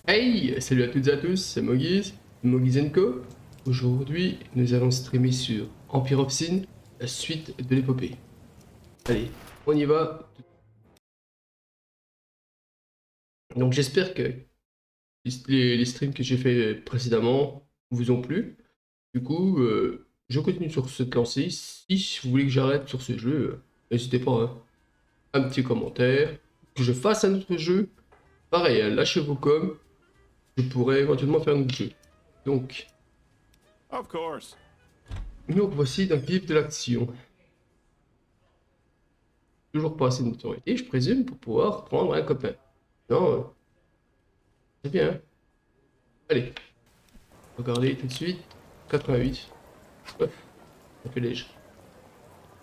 Hey, salut à toutes et à tous, c'est Mogiz, Mogiz Co. Aujourd'hui, nous allons streamer sur Empire of Sin, la suite de l'épopée. Allez, on y va. Donc j'espère que les streams que j'ai fait précédemment vous ont plu. Du coup, je continue sur cette lancée. Si vous voulez que j'arrête sur ce jeu, n'hésitez pas, hein. Un petit commentaire, que je fasse un autre jeu. Pareil, hein, lâchez vos coms, je pourrais éventuellement faire un autre jeu. Donc, Of course. nous voici dans le vif de l'action. Toujours pas assez de notoriété, je présume, pour pouvoir prendre un copain. Non, c'est bien. Allez, regardez tout de suite. 88. Ouais, ça fait léger.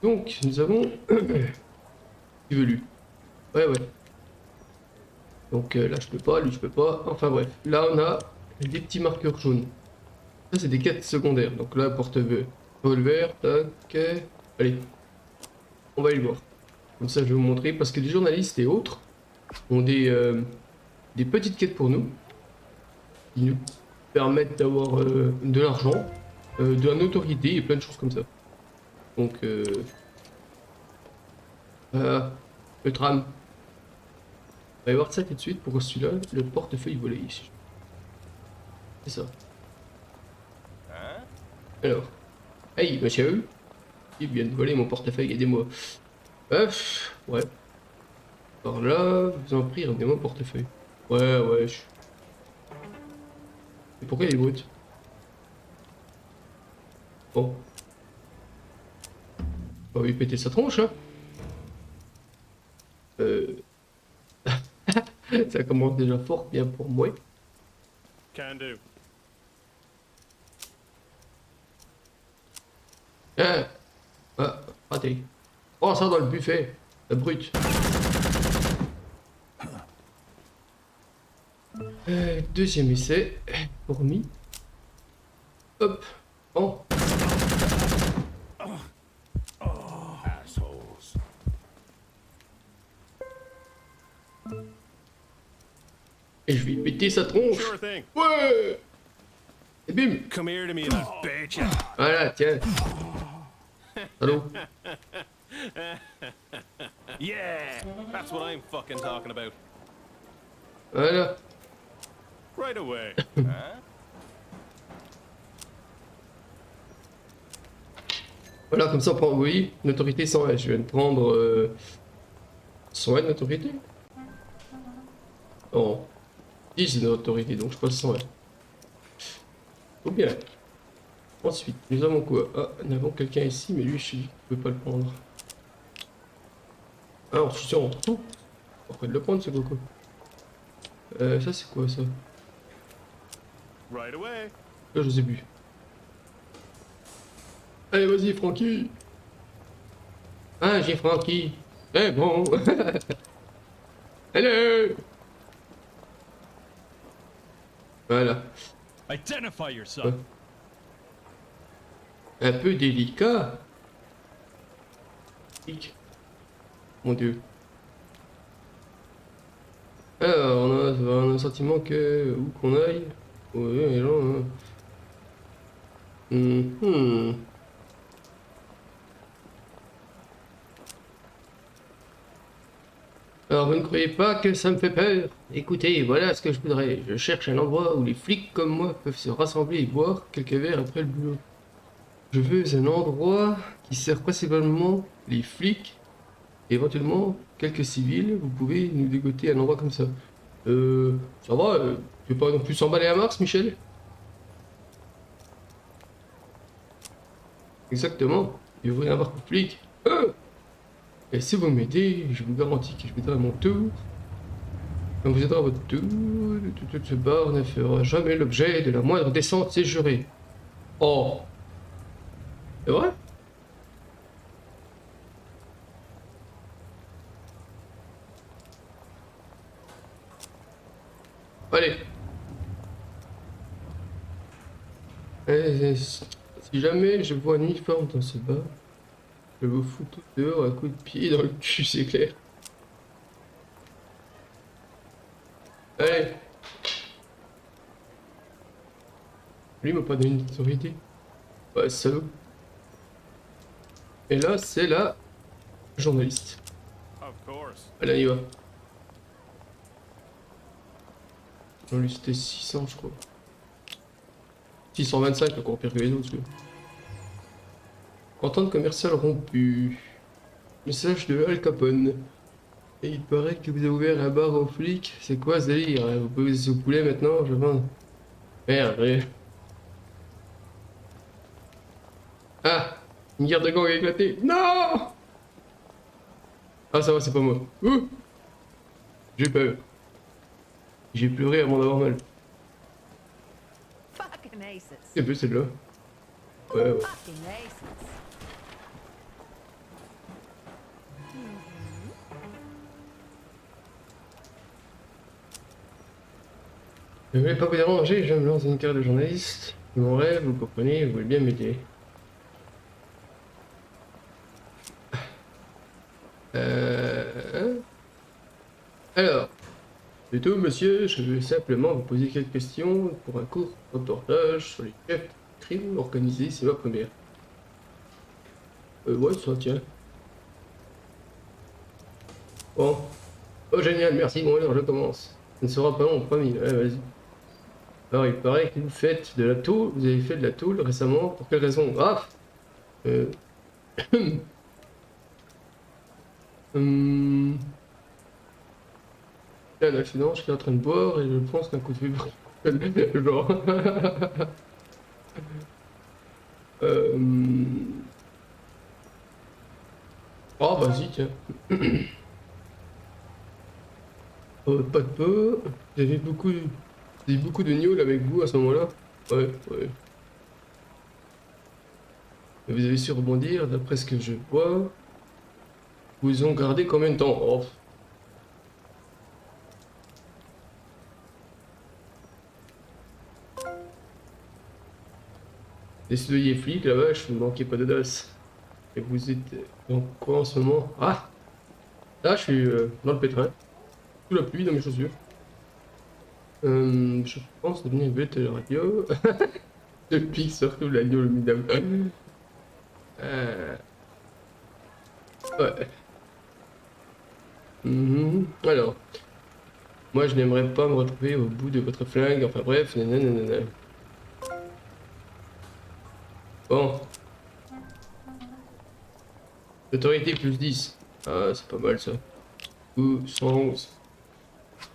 Donc, nous avons... Qui veut lui? Ouais, ouais. Donc là, je peux pas, lui, je peux pas. Enfin bref, là, on a des petits marqueurs jaunes. Ça, c'est des quêtes secondaires. Donc là, porte-revolver, tac. Allez, on va aller le voir. Comme ça, je vais vous montrer. Parce que les journalistes et autres ont des petites quêtes pour nous. Qui nous permettent d'avoir de l'argent, de la notoriété et plein de choses comme ça. Donc, le tram. On va voir ça tout de suite. Pourquoi celui-là, le portefeuille volé ici. C'est ça. Hein? Alors, hey monsieur, il vient de voler mon portefeuille, aidez-moi. Ouais. Par là, je vous en prie, rendez-moi mon portefeuille. Ouais, ouais. Et pourquoi il est brut? Bon, on va lui péter sa tronche, hein. Euh... Ça commence déjà fort bien pour moi. Can do. Ah, ah, raté. Oh, ça dans le buffet, la brute. Deuxième essai, fourmi. Hop, bon. Assholes. Et je vais péter sa tronche. Sure thing. Ouais. Et bim. Come here to me, little bitch. Voilà, tiens. Allô. Yeah, that's what I'm fucking talking about. Voilà. Right away. Huh? Voilà, comme ça on prend, oui, notoriété 101. Je viens de prendre 101 de notoriété. Non, 10 de notoriété, donc je passe 101. Ou bien. Ensuite, nous avons quoi? Ah, nous avons quelqu'un ici, mais lui, je ne peux pas le prendre. Ah, on se on tout. On va le prendre, ce coco. Ça, c'est quoi, ça? Right away. Là, je sais plus. Allez, vas-y, Francky. Ah, j'ai Francky. Eh bon. Hello. Voilà. Identify yourself. Un peu délicat. Mon dieu. Alors, on a un sentiment que où qu'on aille, ouais, les gens, hein. Alors, vous ne croyez pas que ça me fait peur? Écoutez, voilà ce que je voudrais. Je cherche un endroit où les flics comme moi peuvent se rassembler et boire quelques verres après le boulot. Je veux un endroit qui sert principalement les flics, et éventuellement quelques civils. Vous pouvez nous dégoter un endroit comme ça. Ça va, tu veux pas non plus s'emballer à Mars, Michel? Exactement, il veut rien avoir pour flic. Et si vous m'aidez, je vous garantis que je viendrai à mon tour. Quand vous aiderez à votre tour, toute ce bar ne fera jamais l'objet de la moindre descente, c'est juré. Oh, c'est vrai? Allez. Si jamais je vois un uniforme dans ce bar, je vous fous tout dehors à coup de pied dans le cul, c'est clair. Allez. Lui il m'a pas donné une autorité. Ouais, salaud. Et là, c'est la journaliste. Of course. Allez, on y va. Non, lui c'était 600, je crois. 625, encore pire que les autres. Entente commerciale rompue. Message de Al Capone. Et il paraît que vous avez ouvert un bar aux flics. C'est quoi ce délire? Vous posez au poulet maintenant? Je vends. Merde, allez. Ah! Une guerre de gang a éclaté. Non! Ah, ça va, c'est pas moi. Ouh! J'ai peur. J'ai pleuré avant d'avoir mal. Fucking aces. C'est un peu celle-là. Ouais, ouais. Fucking aces. Je voulais pas vous déranger, je me lance dans une carrière de journaliste. Mon rêve, vous comprenez, vous voulez bien m'aider. Alors, c'est tout, monsieur. Je veux simplement vous poser quelques questions pour un court reportage sur les chefs de crime organisés. C'est ma première. Ouais, ça tient. Bon. Oh, génial, merci. Bon, alors je commence. Ça ne sera pas long, promis. Ouais, vas-y. Alors, il paraît que vous faites de la tôle. Vous avez fait de la tôle récemment. Pour quelle raison? Ah! Euh... hum... Il y a un accident, je suis en train de boire et je pense qu'un coup de fibre. Genre. euh... Oh, vas-y, tiens. Pas de peu. Vous avez beaucoup de gnôles avec vous à ce moment-là? Ouais, ouais. Mais vous avez su rebondir, d'après ce que je vois. Vous ont gardé combien de temps? Oh. Les soyez flics, la vache, vous ne manquez pas d'audace. Et vous êtes dans quoi en ce moment? Ah! Là, je suis dans le pétrin. Sous la pluie, dans mes chaussures. Je pense devenir une bête de la radio. Je pique surtout l'agneau, le midam. Ouais. Alors, moi je n'aimerais pas me retrouver au bout de votre flingue, enfin bref, nanana. Bon. Autorité plus 10. Ah, c'est pas mal ça. Ou 111.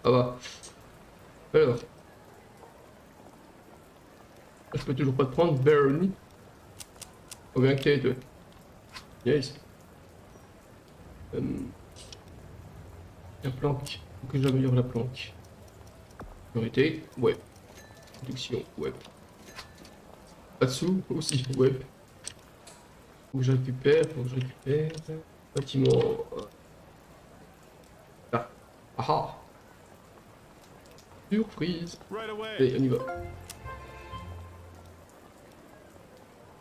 Ah va. Alors. Je peux toujours pas te prendre, Barony. Oh bien que t'es, toi. Yes. La planque. Faut que j'améliore la planque. Priorité, ouais. Production, ouais. Pas de sous, aussi, ouais. Faut que je récupère. Bâtiment. Là. Ah ah. Surprise. Right away. Allez, on y va.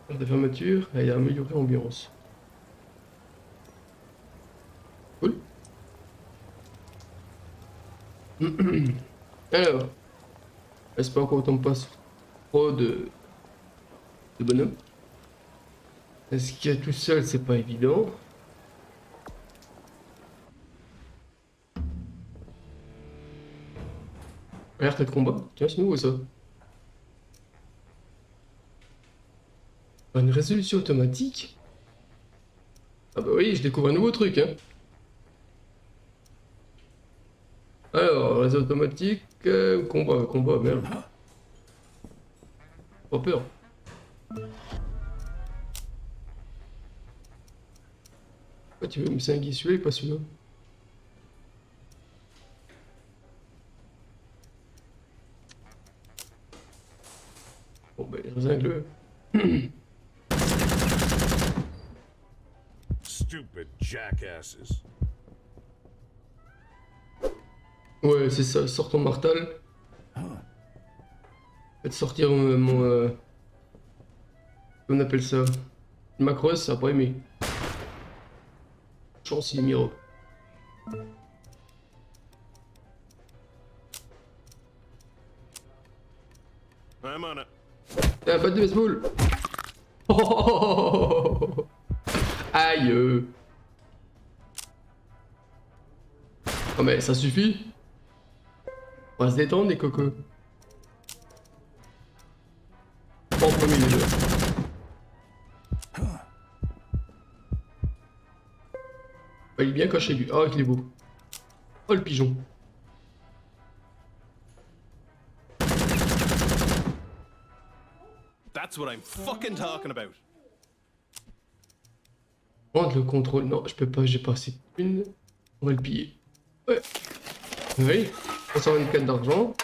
Heure de fermeture et améliorer l'ambiance. Cool. Alors, j'espère qu'on tombe pas sur trop de bonhommes. Est-ce qu'il y a tout seul, c'est pas évident. Alerte de combat. Tiens, c'est nouveau ça. Une résolution automatique. Ah bah oui, je découvre un nouveau truc, hein. Alors, réseau automatique, combat, merde. Pas peur. Pourquoi tu veux me singuer celui-là et pas celui-là? Bon bah, zingle. Stupid jackasses. Ouais, c'est ça, sors ton martal. Faites sortir mon on appelle ça? Macros, ça a pas aimé. Chance, il est miro. I'm on it. Un bat de baseball. Oh, aïe. Oh mais ça suffit. On va se détendre les cocos. Pas en premier déjà. Oh, il est bien caché lui. Oh il est beau. Oh le pigeon. That's what I'm fucking talking about. Prendre le contrôle. Non, je peux pas, j'ai pas assez de thunes. On va le piller. Ouais. Oui. 324 d'argent.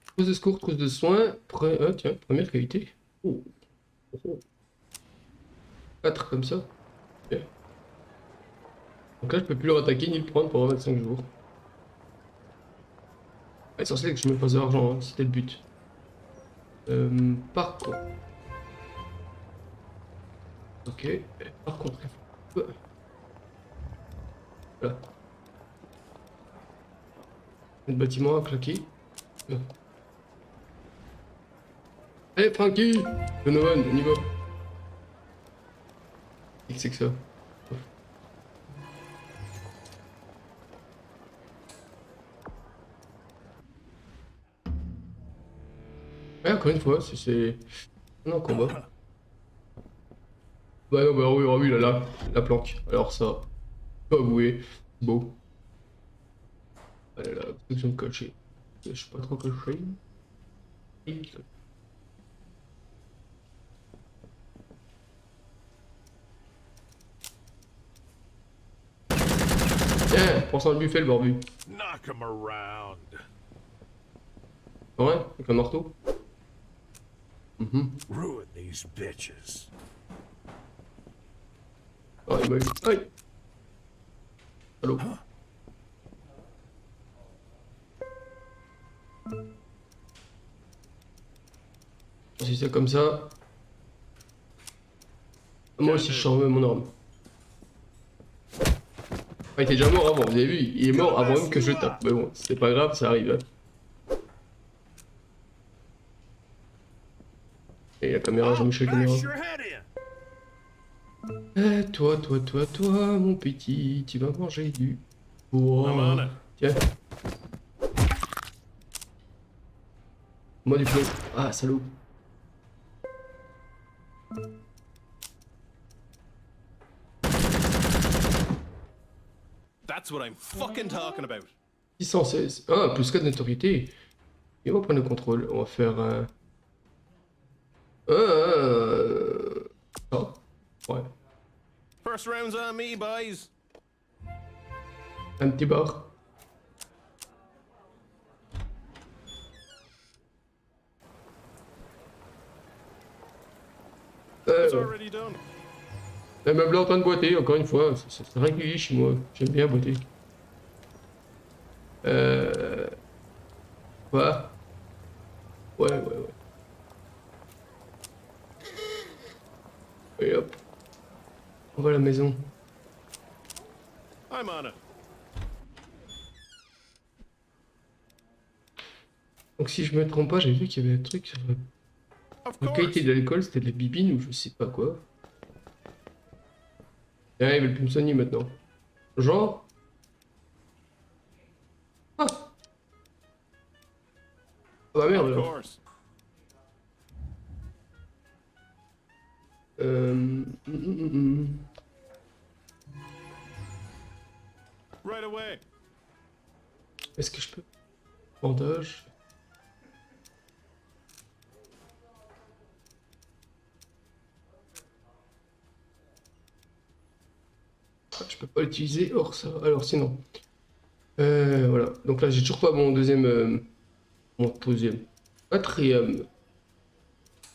Trousse de secours, trousse de soins. Ah tiens, première qualité. Oh. 4 comme ça. Bien. Donc là, je peux plus le rattaquer ni le prendre pendant 25 jours. L'essentiel, c'est que je me passe de l'argent, hein. C'était le but. Par contre. Ok. Par contre, il faut. Voilà. Le bâtiment à claquer. Allez, Frankie! Donovan, on y va. Qu'est-ce que c'est que ça? Ouais, encore une fois, c'est un combat. Bah non, bah oui, oh oui, là, la planque. Alors ça, faut avouer, beau. Allez là, protection cachée. Je sais pas trop caché. Tiens, prends ça dans le buffet, le barbu. Knock 'em around. Ouais, avec un marteau. Ruin these bitches. Ah, il m'a eu. Aïe! Allô? Si c'est comme ça. Moi aussi, je charme mon arme. Ah, il était déjà mort avant, vous avez vu? Il est mort avant même que je le tape. Mais bon, c'est pas grave, ça arrive. Hein. Et la caméra, Jean-Michel caméra. Bash your head in. Toi, mon petit, tu vas manger du bois. I'm on it. Tiens. Moi du plomb. Ah, salaud. That's what I'm fucking talking about. 616. Ah, plus 4 d'autorité. Et on va prendre le contrôle. On va faire un... Oh. Ouais. First round's on me, boys. Un petit bar. It's already done. Le meuble est en train de boiter, encore une fois. C'est régulier chez moi. J'aime bien boiter. Quoi? Ouais. Et hop. On va à la maison. I'm on it. Donc si je me trompe pas, j'ai vu qu'il y avait un truc sur Of la course. qualité de l'alcool, c'était de la bibine ou je sais pas quoi. Ah, ils veulent plus me soigner maintenant. Genre... Ah. Ah bah merde Of alors. course. Right away. Est-ce que je peux... Bandage. Ah, je peux pas l'utiliser hors ça. Alors sinon. Voilà. Donc là, j'ai toujours pas mon deuxième... mon deuxième. Quatrième.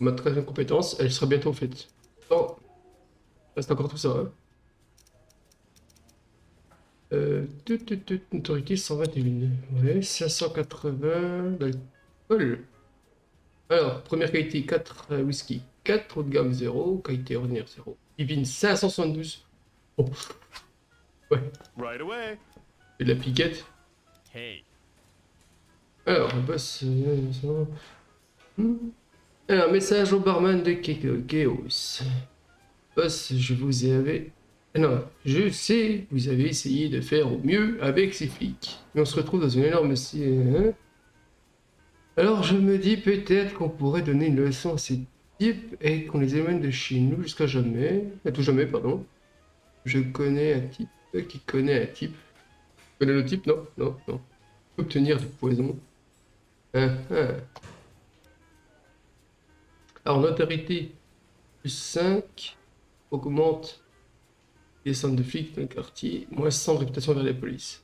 Ma quatrième compétence, elle sera bientôt faite. Non. Reste encore tout ça. Hein. Autorité 121. Ouais, 580 d'alcool. Alors, première qualité 4 whisky. 4 haut de gamme 0. Qualité ordinaire 0. Divine 572. Oh. Ouais, Right away. c'est de la piquette. Hey, Alors, boss. Un message au barman de Chaos. Boss, je vous avais... Non, je sais, vous avez essayé de faire au mieux avec ces flics. Mais on se retrouve dans une énorme... Hein. Alors je me dis peut-être qu'on pourrait donner une leçon à ces types et qu'on les amène de chez nous jusqu'à jamais. À tout jamais, pardon. Je connais un type qui connaît un type. Tu connais le type? Non, non, non. Obtenir du poison. Hein, hein. Alors, notoriété plus 5 augmente les centres de flics dans le quartier, moins 100 de réputation vers les polices.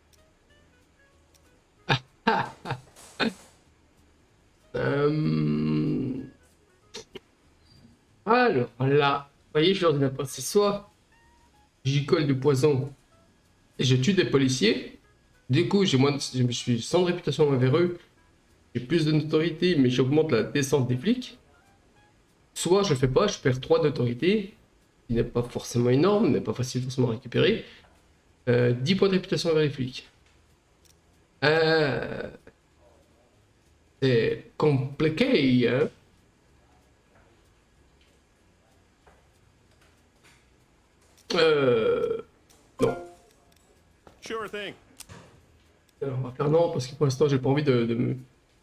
Alors là, vous voyez, je leur dis n'importe, c'est soit j'y colle du poison et je tue des policiers, du coup j'ai moins je suis sans de réputation envers eux, j'ai plus de notoriété mais j'augmente la descente des flics, soit je fais pas, je perds 3 d'autorité, qui n'est pas forcément énorme, mais pas facile forcément à récupérer, 10 points de réputation envers les flics. C'est compliqué, hein. Non. Sure thing. Alors, on va faire non, parce que pour l'instant, j'ai pas envie de me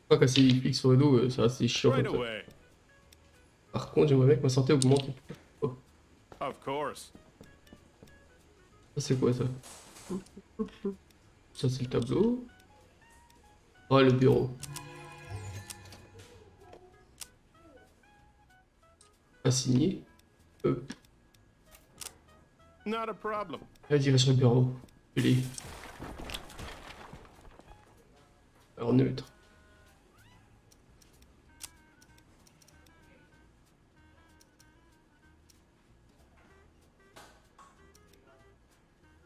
pas casser les flics sur le dos, ça c'est chiant Right comme ça. away. Par contre, j'aimerais bien que ma santé augmente. Oh, Of course. ça c'est quoi ça? Ça c'est le tableau. Oh, le bureau. Assigné. Not a problem. Allez, il va sur le bureau. Allez. Alors neutre.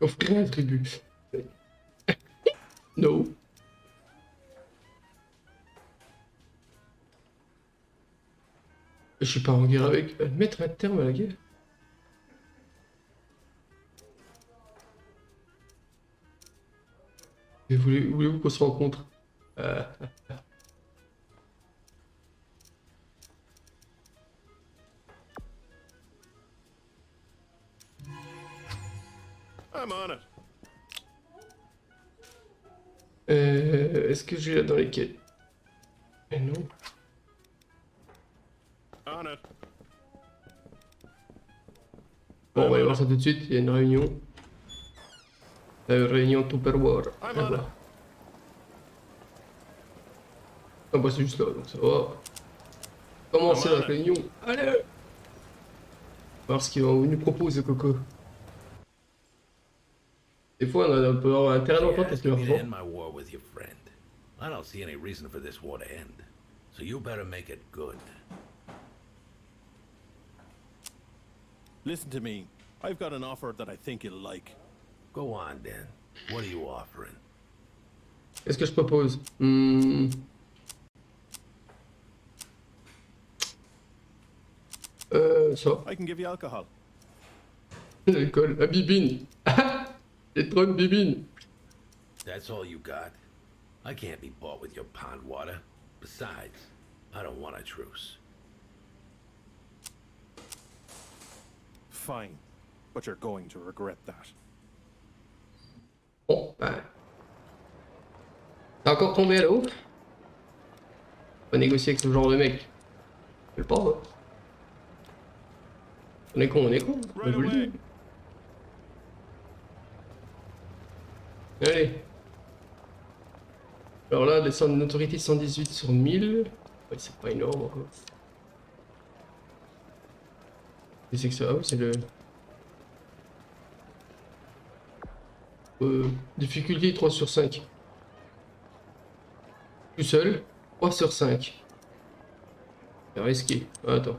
Offrir un tribut. No. Je suis pas en guerre avec. Mettre un terme à la guerre. Et voulez-vous qu'on se rencontre? I'm on it. Est-ce que j'ai là dans les quêtes? Eh non. On it. Bon, on va aller voir ça tout de suite. Il y a une réunion. Réunion Tupperware. I'm Ah, on it. voilà. Ah bah c'est juste là, donc ça va. Commencez la réunion. Allez! Voir ce qu'ils nous proposent, Coco. Des fois, on peut avoir un terrain d'entente avec Asking me to l'argent. end my war with your friend. I don't see any reason for this war to end. So you better make it good. Listen to me. I've got an offer that I think you'll like. Go on, then. What are you offering? Qu'est-ce que je propose? Ça. I can give you alcohol. L'alcool. La bibine. Les trônes bibine. That's all you got? I can't be bought with your pond water. Besides, I don't want a truce. Fine. But you're going to regret that. Bon, ben. T'es encore tombé à l'eau? Pas négocier avec ce genre de mec. Je le pas, hein. On est con, on est con. On Right vous le away. dit. Allez. Alors là, descendre de notoriété 118 sur 1000. Ouais, c'est pas énorme encore. Et c'est que ça, ah oui, c'est le... difficulté 3 sur 5. Tout seul, 3 sur 5. C'est risqué. Ah, attends.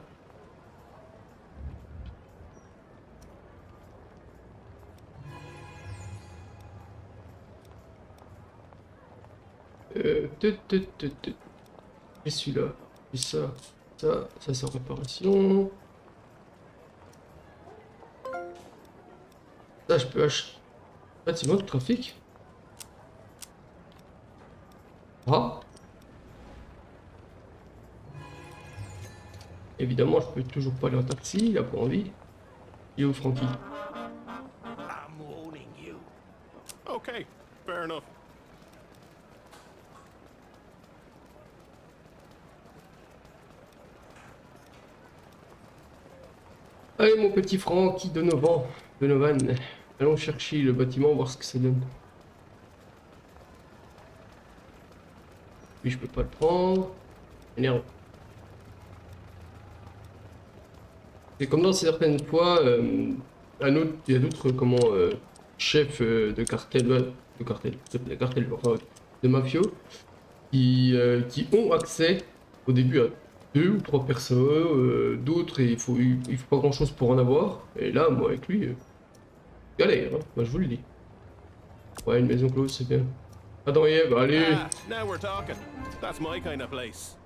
Et celui-là. Et ça. Ça c'est en réparation. Ça, je peux acheter. Bâtiment de trafic. Ah. évidemment, je peux toujours pas aller en taxi, il a pas envie. Il est où, Francky? I'm owning you. Okay, fair enough. Allez, mon petit Francky Donovan, allons chercher le bâtiment, voir ce que ça donne. Lui, je peux pas le prendre. Énerve. C'est comme dans certaines fois, il y a d'autres chefs de cartel, enfin, de mafieux, qui ont accès au début à 2 ou 3 personnes, d'autres il faut pas grand chose pour en avoir. Et là, moi avec lui, galère, hein, moi je vous le dis. Ouais, une maison close, c'est bien. Attends, Eve, allez! Ah, now we're talking. That's my kind of place.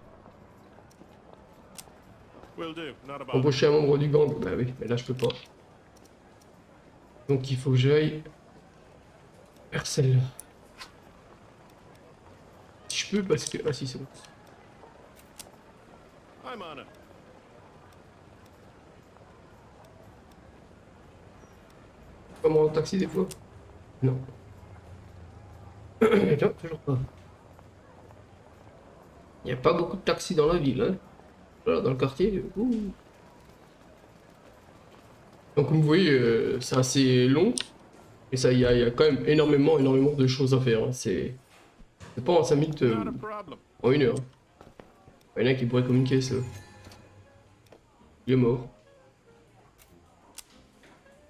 Will do, not a bother. Embaucher un membre du gang, bah oui, mais là je peux pas. Donc il faut que j'aille vers celle-là. Si je peux, parce que. Ah si, c'est bon. I'm on it. Comment en taxi des fois? Non. Non, toujours pas. Il n'y a pas beaucoup de taxis dans la ville, hein. Voilà, dans le quartier. Ouh. Donc comme vous voyez, c'est assez long. Et ça, il y a quand même énormément de choses à faire. Hein. C'est pas en 5 minutes, Not a problem. en 1 heure. Il y en a qui pourraient communiquer ça. Il est mort.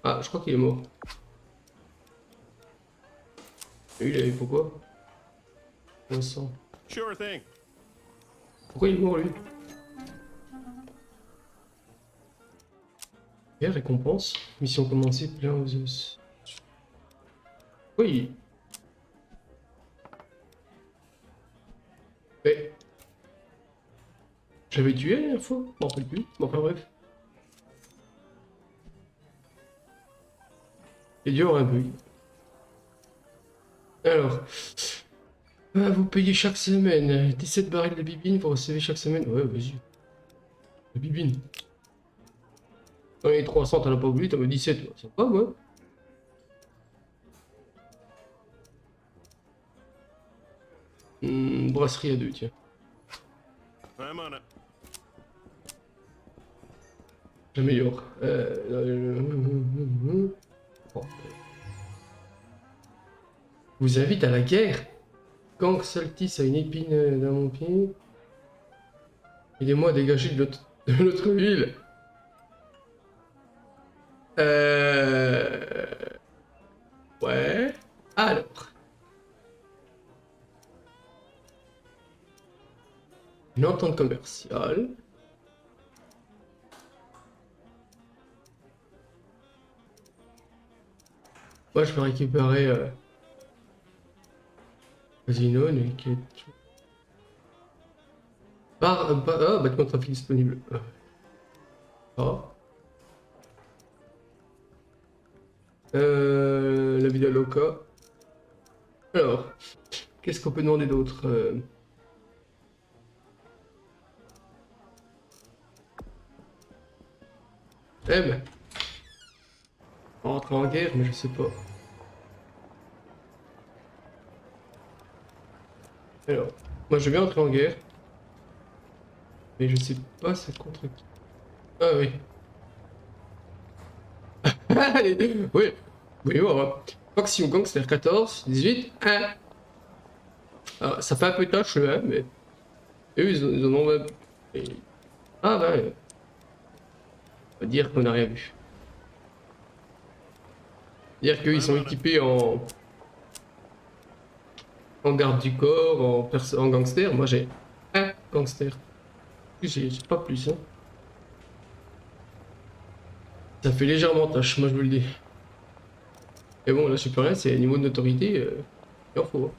Ah, je crois qu'il est mort. Et lui, il avait pourquoi? Vincent. Sure thing. Pourquoi il est mort lui? Et récompense. Mission commencée, plein aux os. Oui. Mais. J'avais tué la dernière fois? Je m'en rappelle plus. Bon, enfin bref. C'est dur un peu. Alors. Vous payez chaque semaine. 17 barils de bibine, vous recevez chaque semaine. Ouais, vas-y. La bibine. Dans les 300, t'en as pas voulu, t'en as 17. C'est sympa, moi. Brasserie à 2, tiens. I'm on it. J'améliore. Bon. Vous invite à la guerre. Gang Saltis a une épine dans mon pied. Aidez-moi à dégager de notre ville. Ouais. Alors. Une entente commerciale. Moi, je peux récupérer Casino, une quête. Ah, bâtiment de trafic disponible. Ah. La vidéo loca. Alors, qu'est-ce qu'on peut demander d'autre? M. Rentrer en guerre, mais je sais pas. Alors, moi je vais bien entrer en guerre. Mais je sais pas c'est contre qui. Ah oui. Allez, oui. Oui, voilà. Faction Gangster 14, 18, 1. Alors, ça fait un peu tâche, hein, mais. Et eux, ils en ont même. Ah, ben. On va dire qu'on n'a rien vu. Dire qu'ils sont équipés en garde du corps, en gangster. Moi j'ai un gangster. J'ai pas plus. Hein. Ça fait légèrement tâche, moi je vous le dis. Et bon, là je sais plus rien, c'est niveau de notoriété, il en faut. Hein.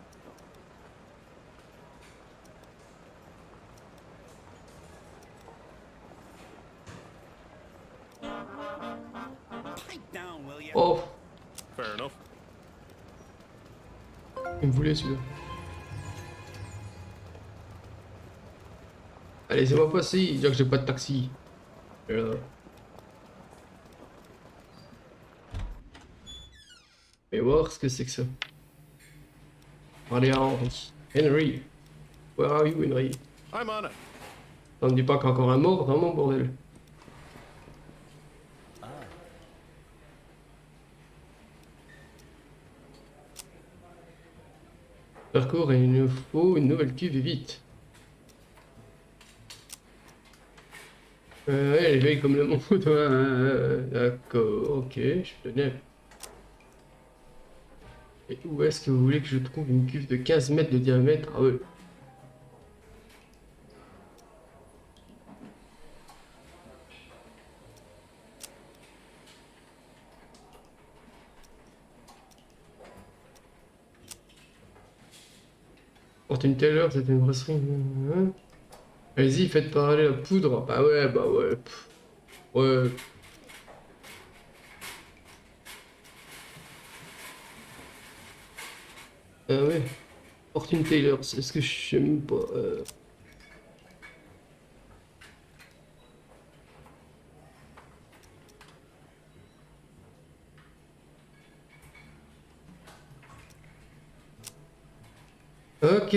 Oh, Fair enough. il me voulait celui-là. Allez, c'est moi passer, dire que j'ai pas de taxi. Et là. Et voir ce que c'est que ça. Allez, Henry. Henry. Where are you, Henry? I'm on it. On ne dit pas qu'encore un mort dans mon bordel. Parcours et il nous faut une nouvelle cuve et vite. Ouais, les veilles comme le monde. D'accord, ok, je te donne. Et où est-ce que vous voulez que je trouve une cuve de 15 mètres de diamètre? Ah ouais. Fortune Taylor, c'est une brasserie. Allez-y, faites parler la poudre. Bah ouais, bah ouais. Pff. Ouais. Ah ouais. Fortune Taylor, c'est ce que je sais même pas. Ok,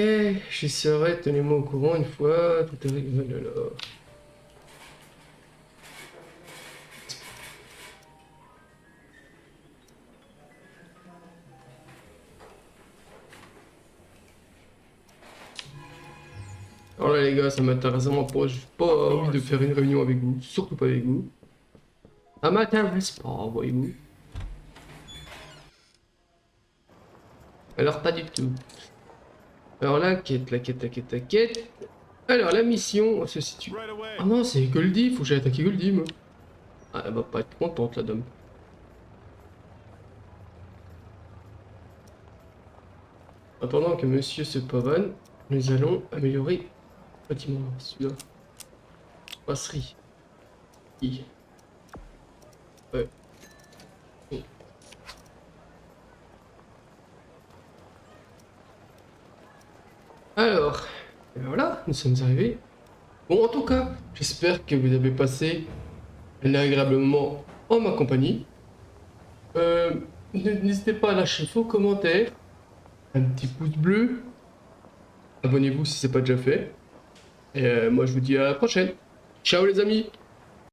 j'essaierai, tenez-moi au courant une fois. Tout est réglé. Oh là là. Alors là les gars, ça m'intéresse vraiment pas. J'ai pas envie de faire une réunion avec vous. Surtout pas avec vous. Ça m'intéresse pas, voyez-vous. Alors pas du tout. Alors la quête, la quête, la quête, la quête. Alors la mission se situe... Right away. Ah non, c'est Goldie, faut que j'aille attaquer Goldie, moi. Ah, elle va pas être contente, la dame. Pendant que monsieur se pavane, nous allons améliorer le bâtiment. Celui-là. Brasserie. I. Ouais. Alors, et voilà, nous sommes arrivés. Bon, en tout cas, j'espère que vous avez passé un agréable moment en ma compagnie. N'hésitez pas à lâcher vos commentaires, un petit pouce bleu, abonnez-vous si c'est pas déjà fait. Et moi je vous dis à la prochaine. Ciao les amis!